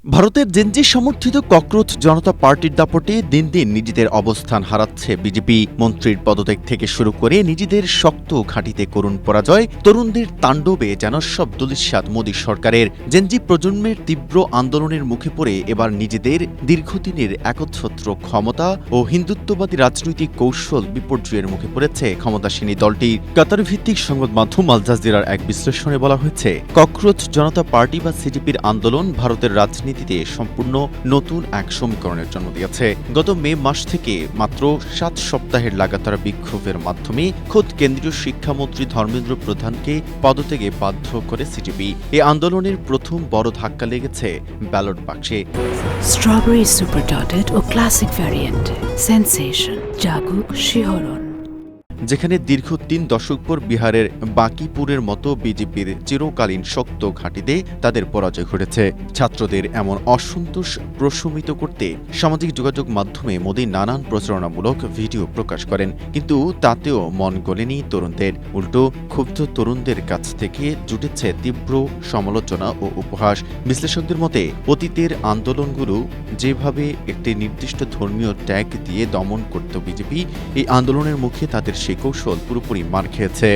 ভারতের জেনজি সমর্থিত ককরোচ জনতা পার্টির দাপটে দিন দিন নিজেদের অবস্থান হারাচ্ছে বিজেপি। মন্ত্রীর পদত্যাগ থেকে শুরু করে নিজেদের শক্ত ঘাঁটিতে করুণ পরাজয়, তরুণদের তাণ্ডবে যেন সব দুলিশ্বাদ মোদী সরকারের। জেনজি প্রজন্মের তীব্র আন্দোলনের মুখে পড়ে এবার নিজেদের দীর্ঘদিনের একচ্ছত্র ক্ষমতা ও হিন্দুত্ববাদী রাজনৈতিক কৌশল বিপর্যয়ের মুখে পড়েছে ক্ষমতাসীনী দলটি। কাতার ভিত্তিক সংবাদ মাধ্যম আল জাজিরার এক বিশ্লেষণে বলা হয়েছে, ককরোচ জনতা পার্টি বা সিডিপির আন্দোলন ভারতের রাজনীতিতে সম্পূর্ণ নতুন এক সমীকরণের জন্ম দিয়েছে। গত মে মাস থেকে মাত্র 7 সপ্তাহের লাগাতার বিক্ষোভের মাধ্যমে খোদ কেন্দ্রীয় শিক্ষামন্ত্রী ধর্মেন্দ্র প্রধানকে পদত্যাগে বাধ্য করে সিডিপি। এই আন্দোলনের প্রথম বড় ধাক্কা লেগেছে ব্যালট বাক্সে। স্ট্রবেরি সুপার ডটেড ও ক্লাসিক ভ্যারিয়েন্ট সেন্সেশন জাগুক শিহরণ। যেখানে দীর্ঘ 3 দশক পর বিহারের বাঁকিপুরের মতো বিজেপির চিরকালীন শক্ত ঘাঁটিতে তাদের পরাজয় ঘটেছে। ছাত্রদের এমন অসন্তোষ প্রশমিত করতে সামাজিক যোগাযোগ মাধ্যমে মোদী নানান প্রচারণামূলক ভিডিও প্রকাশ করেন, কিন্তু তাতেও মন গলেনি তরুণদের। উল্টো ক্ষুব্ধ তরুণদের কাছ থেকে জুটেছে তীব্র সমালোচনা ও উপহাস। বিশ্লেষকদের মতে, অতীতের আন্দোলনগুলো যেভাবে একটি নির্দিষ্ট ধর্মীয় ট্যাগ দিয়ে দমন করত বিজেপি, এই আন্দোলনের মুখে তাদের সেই কৌশল পুরোপুরি মার খেয়েছে।